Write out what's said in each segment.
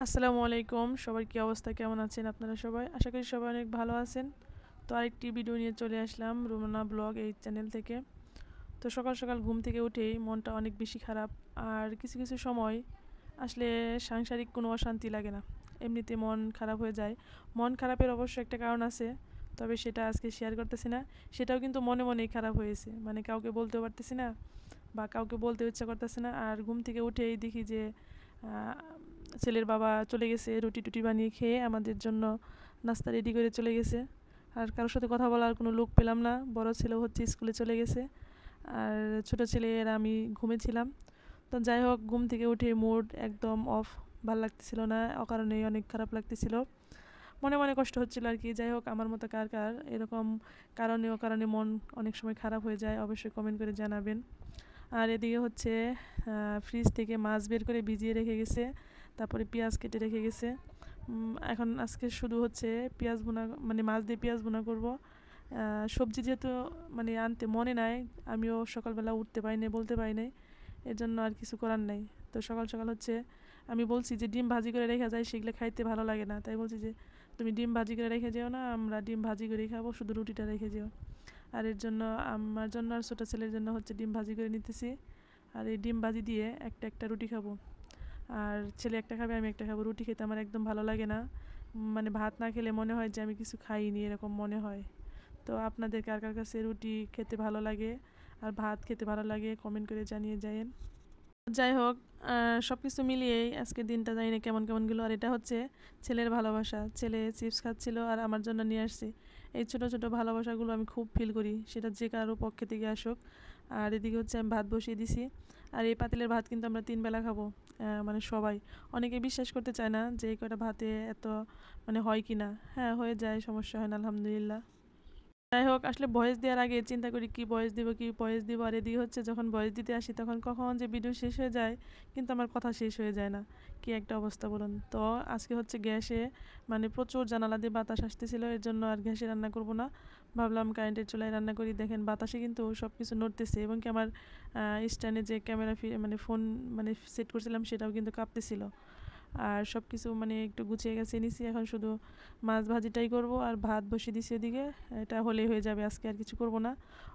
আসসালামু আলাইকুম। সবার কি অবস্থা? কেমন আছেন আপনারা সবাই? আশা করি সবাই অনেক ভালো আছেন। তো আরেকটি ভিডিও নিয়ে চলে আসলাম রুমানা ব্লগ এই চ্যানেল থেকে। তো সকাল সকাল ঘুম থেকে উঠেই মনটা অনেক বেশি খারাপ। আর কিছু কিছু সময় আসলে সাংসারিক কোনো অশান্তি লাগে না, এমনিতে মন খারাপ হয়ে যায়। মন খারাপের অবশ্য একটা কারণ আছে, তবে সেটা আজকে শেয়ার করতেছি না। সেটাও কিন্তু মনে মনেই খারাপ হয়েছে, মানে কাউকে বলতেও পারতেছি না বা কাউকে বলতে ইচ্ছা করতেছে না। আর ঘুম থেকে উঠেই দেখি যে ছেলের বাবা চলে গেছে রুটি টুটি বানিয়ে খেয়ে আমাদের জন্য নাস্তা রেডি করে চলে গেছে। আর কারোর সাথে কথা বলার কোনো লোক পেলাম না, বড় ছেলেও হচ্ছে স্কুলে চলে গেছে, আর ছোট ছেলে আর আমি ঘুমেছিলাম। তো যাই হোক, ঘুম থেকে উঠে মুড একদম অফ, ভাল লাগতেছিল না, অকারণেই অনেক খারাপ লাগতেছিল, মনে মনে কষ্ট হচ্ছিল আর কি। যাই হোক, আমার মতো কার কার এরকম কারণে অকারণে মন অনেক সময় খারাপ হয়ে যায় অবশ্যই কমেন্ট করে জানাবেন। আর এদিকে হচ্ছে ফ্রিজ থেকে মাছ বের করে ভিজিয়ে রেখে গেছে, তারপরে পেঁয়াজ কেটে রেখে গেছে। এখন আজকে শুধু হচ্ছে পেঁয়াজ ভুনা, মানে মাছ দিয়ে পেঁয়াজ ভুনা করব। সবজি যেহেতু মানে আনতে মনে নাই, আমিও সকালবেলা উঠতে পারি নাই, বলতে পারি নাই, এর জন্য আর কিছু করার নাই। তো সকাল সকাল হচ্ছে আমি বলছি যে ডিম ভাজি করে রেখে যায়, সেগুলো খাইতে ভালো লাগে না, তাই বলছি যে তুমি ডিম ভাজি করে রেখে যেও না, আমরা ডিম ভাজি করেই খাবো, শুধু রুটিটা রেখে যেও। আর এর জন্য আমার জন্য আর ছোটো ছেলের জন্য হচ্ছে ডিম ভাজি করে নিতেছি। আর এই ডিম ভাজি দিয়ে একটা একটা রুটি খাবো। আর ছেলে একটা খাবে, আমি একটা খাবো। রুটি খেতে আমার একদম ভালো লাগে না, মানে ভাত না খেলে মনে হয় যে আমি কিছু খাইনি, এরকম মনে হয়। তো আপনাদের কার কার কাছে রুটি খেতে ভালো লাগে আর ভাত খেতে ভালো লাগে কমেন্ট করে জানিয়ে যায়েন। যাই হোক, সব কিছু মিলিয়েই আজকের দিনটা জানি না কেমন কেমন গেলো। আর এটা হচ্ছে ছেলের ভালোবাসা, ছেলে চিপস খাচ্ছিল আর আমার জন্য নিয়ে আসছে। এই ছোটো ছোটো ভালোবাসাগুলো আমি খুব ফিল করি, সেটা যে কারো পক্ষে থেকে আসুক। আর এদিকে হচ্ছে আমি ভাত বসিয়ে দিছি। আর এই পাতিলের ভাত কিন্তু আমরা 3 বেলা খাবো, মানে সবাই। অনেকে বিশ্বাস করতে চায় না যে এই কটা ভাতে এত মানে হয় কি না। হ্যাঁ, হয়ে যায়, সমস্যা হয় না, আলহামদুলিল্লাহ। যাই হোক, আসলে ভয়েস দেওয়ার আগে চিন্তা করি কি ভয়েস দিব, কি ভয়েস দিব। আর এদিকে হচ্ছে যখন ভয়েস দিতে আসি তখন কখন যে ভিডিও শেষ হয়ে যায়, কিন্তু আমার কথা শেষ হয়ে যায় না। কি একটা অবস্থা বলুন তো। আজকে হচ্ছে গ্যাসে মানে প্রচুর জানালা দিয়ে বাতাস আসতেছিল, এর জন্য আর গ্যাসে রান্না করব না, ভাবলাম কারেন্টের চুলায় রান্না করি। দেখেন বাতাসে কিন্তু সব কিছু নড়তেছে, এবং কি আমার স্ট্যান্ডে যে ক্যামেরা মানে ফোন মানে সেট করছিলাম সেটাও কিন্তু কাঁপতেছিল। আর সব কিছু মানে একটু গুছিয়ে গেছে নিছি, এখন শুধু মাছ ভাজিটাই করব আর ভাত বসিয়ে দিছি ওদিকে। এটা হলেই হয়ে যাবে, আজকে আর কিছু করব না।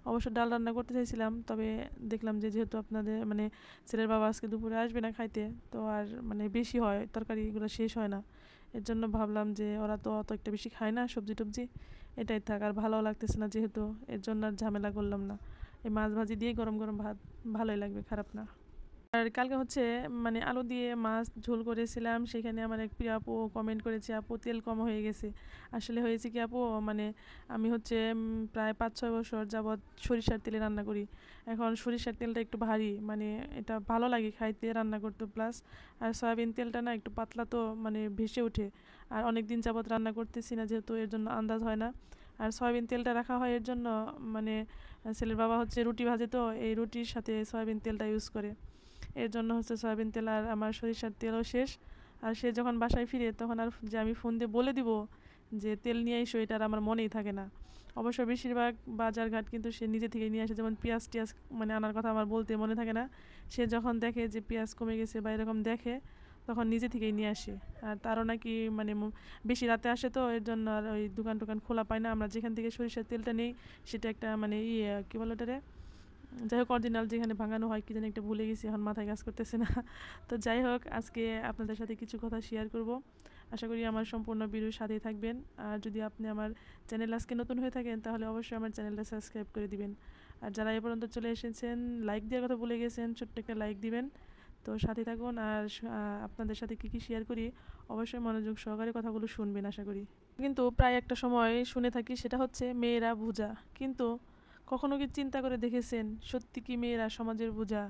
অবশ্য ডাল রান্না করতে চাইছিলাম, তবে দেখলাম যে যেহেতু আপনাদের মানে ছেলের বাবা আজকে দুপুরে আসবে না খাইতে, তো আর মানে বেশি হয় তরকারি, এগুলো শেষ হয় না। এর জন্য ভাবলাম যে ওরা তো অত একটা বেশি খায় না সবজি টবজি, এটাই থাক। আর ভালো লাগতেছে না যেহেতু, এর জন্য আর ঝামেলা করলাম না। এই মাছ ভাজি দিয়ে গরম গরম ভাত ভালোই লাগবে, খারাপ না। আর কালকে হচ্ছে মানে আলু দিয়ে মাছ ঝোল করেছিলাম, সেখানে আমার এক প্রিয় আপু কমেন্ট করেছে, আপু তেল কম হয়ে গেছে। আসলে হয়েছে কি আপু, মানে আমি হচ্ছে প্রায় 5-6 বছর যাবৎ সরিষার তেলে রান্না করি। এখন সরিষার তেলটা একটু ভারী, মানে এটা ভালো লাগে খাইতে, রান্না করতে প্লাস। আর সয়াবিন তেলটা না একটু পাতলা, তো মানে ভেসে ওঠে। আর অনেক দিন যাবৎ রান্না করতেছি না যেহেতু, এর জন্য আন্দাজ হয় না। আর সয়াবিন তেলটা রাখা হয় এর জন্য, মানে ছেলের বাবা হচ্ছে রুটি ভাজে, তো এই রুটির সাথে সয়াবিন তেলটা ইউজ করে, এর জন্য হচ্ছে সয়াবিন তেল। আর আমার সরিষার তেলও শেষ। আর সে যখন বাসায় ফিরে তখন আর যে আমি ফোন দিয়ে বলে দিব যে তেল নিয়ে এসো, এটা আর আমার মনেই থাকে না। অবশ্য বেশিরভাগ বাজার ঘাট কিন্তু সে নিজে থেকে নিয়ে আসে, যেমন পেঁয়াজ টিয়াজ মানে আনার কথা আমার বলতে মনে থাকে না। সে যখন দেখে যে পেঁয়াজ কমে গেছে বা এরকম দেখে, তখন নিজে থেকেই নিয়ে আসে। আর তারও নাকি মানে বেশি রাতে আসে, তো এর জন্য আর ওই দোকান টোকান খোলা পায় না। আমরা যেখান থেকে সরিষার তেলটা নেই সেটা একটা মানে ইয়ে কী বলো ওটারে, যাই হোক অরিজিনাল যেখানে ভাঙানো হয়, কি জানি একটা ভুলে গেছি, এখন মাথায় কাজ করতেছে না। তো যাই হোক, আজকে আপনাদের সাথে কিছু কথা শেয়ার করব, আশা করি আমার সম্পূর্ণ ভিডিওর সাথেই থাকবেন। আর যদি আপনি আমার চ্যানেল আজকে নতুন হয়ে থাকেন তাহলে অবশ্যই আমার চ্যানেলটা সাবস্ক্রাইব করে দিবেন। আর যারা এ পর্যন্ত চলে এসেছেন, লাইক দেওয়ার কথা ভুলে গেছেন, ছোট্ট একটা লাইক দিবেন। তো সাথে থাকুন, আর আপনাদের সাথে কী কী শেয়ার করি অবশ্যই মনোযোগ সহকারে কথাগুলো শুনবেন আশা করি। কিন্তু প্রায় একটা সময় শুনে থাকি, সেটা হচ্ছে মেয়েরা বোঝা। কিন্তু কখনো কি চিন্তা করে দেখেছেন সত্যি কি মেয়েরা সমাজের বোঝা,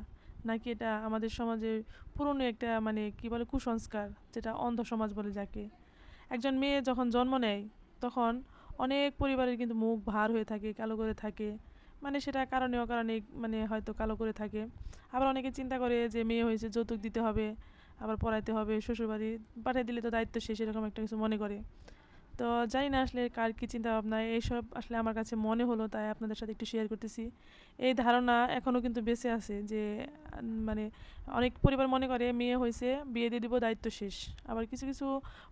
নাকি এটা আমাদের সমাজের পুরনো একটা মানে কি বলে কুসংস্কার, যেটা অন্ধ সমাজ বলে যাকে। একজন মেয়ে যখন জন্ম নেয় তখন অনেক পরিবারের কিন্তু মুখ ভার হয়ে থাকে, কালো করে থাকে, মানে সেটা কারণে অকারণে মানে হয়তো কালো করে থাকে। আবার অনেকে চিন্তা করে যে মেয়ে হয়েছে যৌতুক দিতে হবে, আবার পড়াইতে হবে, শ্বশুরবাড়ি পাঠিয়ে দিলে তো দায়িত্ব শেষ, এরকম একটা কিছু মনে করে। তো জানি না আসলে কার কী চিন্তা ভাবনা, এইসব আসলে আমার কাছে মনে হলো তাই আপনাদের সাথে একটু শেয়ার করতেছি। এই ধারণা এখনও কিন্তু বেঁচে আছে যে মানে অনেক পরিবার মনে করে মেয়ে হয়েছে বিয়ে দিয়ে দিব দায়িত্ব শেষ। আবার কিছু কিছু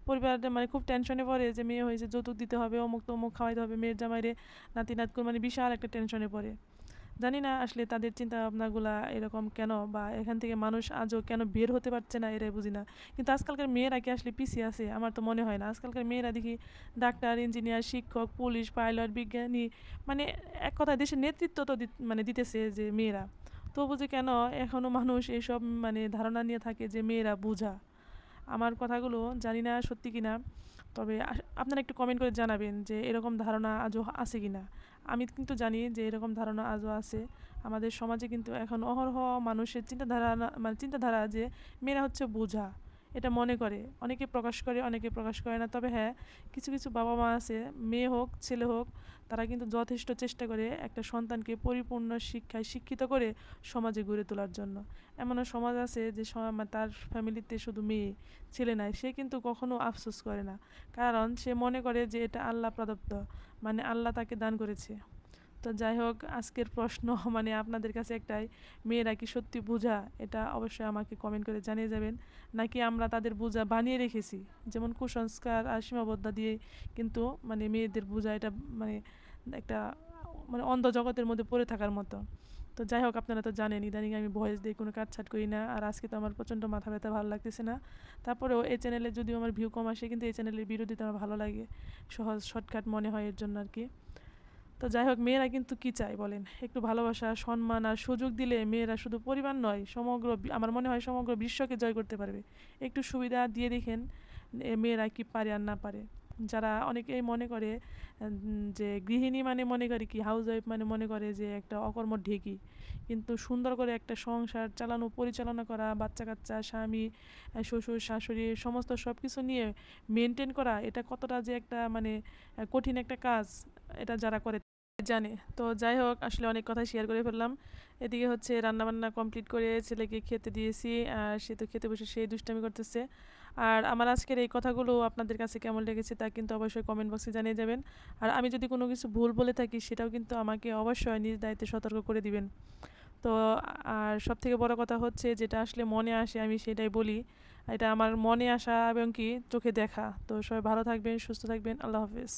পরিবার মানে খুব টেনশনে পড়ে যে মেয়ে হয়েছে যৌতুক দিতে হবে, অমুক তমুক খাওয়াইতে হবে, মেয়ের জামাইরে নাতি নাতকুর, মানে বিশাল একটা টেনশনে পড়ে। জানি না আসলে তাদের চিন্তা ভাবনাগুলা এরকম কেন, বা এখান থেকে মানুষ আজও কেন বের হতে পারছে না, এরাই বুঝি না। কিন্তু আজকালকার মেয়েরা কি আসলে পিছিয়ে আছে? আমার তো মনে হয় না। আজকালকার মেয়েরা দেখি ডাক্তার, ইঞ্জিনিয়ার, শিক্ষক, পুলিশ, পাইলট, বিজ্ঞানী, মানে এক কথায় দেশের নেতৃত্ব তো মানে দিতেছে যে মেয়েরা। তবু যে কেন এখনও মানুষ এইসব মানে ধারণা নিয়ে থাকে যে মেয়েরা বোঝা। আমার কথাগুলো জানি না সত্যি কিনা, তবে আপনারা একটু কমেন্ট করে জানাবেন যে এরকম ধারণা আজও আছে কিনা। আমি কিন্তু জানি যে এরকম ধারণা আজও আছে। আমাদের সমাজে কিন্তু এখন অহরহ মানুষের চিন্তাধারা মানে চিন্তাধারা যে মেয়েরা হচ্ছে বোঝা, এটা মনে করে। অনেকে প্রকাশ করে, অনেকে প্রকাশ করে না। তবে হ্যাঁ, কিছু কিছু বাবা মা আছে, মেয়ে হোক ছেলে হোক, তারা কিন্তু যথেষ্ট চেষ্টা করে একটা সন্তানকে পরিপূর্ণ শিক্ষায় শিক্ষিত করে সমাজে গড়ে তোলার জন্য। এমনও সমাজ আছে যে তার ফ্যামিলিতে শুধু মেয়ে, ছেলে নাই, সে কিন্তু কখনো আফসোস করে না। কারণ সে মনে করে যে এটা আল্লাহ প্রদত্ত, মানে আল্লাহ তাকে দান করেছে। তো যাই হোক, আজকের প্রশ্ন মানে আপনাদের কাছে একটাই, মেয়েরা কি সত্যি বোঝা? এটা অবশ্যই আমাকে কমেন্ট করে জানিয়ে যাবেন। নাকি আমরা তাদের বোঝা বানিয়ে রেখেছি, যেমন কুসংস্কার আর সীমাবদ্ধতা দিয়ে কিন্তু মানে মেয়েদের বোঝা, এটা মানে একটা মানে অন্ধ জগতের মধ্যে পড়ে থাকার মতো। তো যাই হোক, আপনারা তো জানেন ইদানিং আমি ভয়েস দিয়ে কোনো কাটছাট করি না, আর আজকে তো আমার প্রচণ্ড মাথা ব্যথা, ভালো লাগতেছে না। তারপরেও এই চ্যানেলে যদিও আমার ভিউ কম আসে, কিন্তু এই চ্যানেলের ভিডিও দিতে আমার ভালো লাগে, সহজ শর্টকাট মনে হয় এর জন্য আর কি। তো যাই হোক, মেয়েরা কিন্তু কী চায় বলেন? একটু ভালোবাসা, সম্মান আর সুযোগ দিলে মেয়েরা শুধু পরিবার নয়, সমগ্র আমার মনে হয় সমগ্র বিশ্বকে জয় করতে পারবে। একটু সুবিধা দিয়ে দেখেন মেয়েরা কি পারে আর না পারে। যারা অনেকেই মনে করে যে গৃহিণী মানে মনে করে কি, হাউস ওয়াইফ মানে মনে করে যে একটা অকর্মর ঢেকি। কিন্তু সুন্দর করে একটা সংসার চালানো, পরিচালনা করা, বাচ্চা কাচ্চা, স্বামী, শ্বশুর শাশুড়ি, সমস্ত সব কিছু নিয়ে মেনটেন করা, এটা কতটা যে একটা মানে কঠিন একটা কাজ, এটা যারা করে জানে। তো যাই হোক, আসলে অনেক কথাই শেয়ার করে ফেললাম। এদিকে হচ্ছে রান্নাবান্না কমপ্লিট করে ছেলেকে খেতে দিয়েছি, আর সে তো খেতে বসে সেই দুষ্টামি করতেছে। আর আমার আজকের এই কথাগুলো আপনাদের কাছে কেমন লেগেছে তা কিন্তু অবশ্যই কমেন্ট বক্সে জানিয়ে যাবেন। আর আমি যদি কোনো কিছু ভুল বলে থাকি সেটাও কিন্তু আমাকে অবশ্যই নিজ দায়িত্বে সতর্ক করে দিবেন। তো আর সবথেকে বড় কথা হচ্ছে, যেটা আসলে মনে আসে আমি সেটাই বলি। এটা আমার মনে আসা এবং কি চোখে দেখা। তো সবাই ভালো থাকবেন, সুস্থ থাকবেন। আল্লাহ হাফেজ।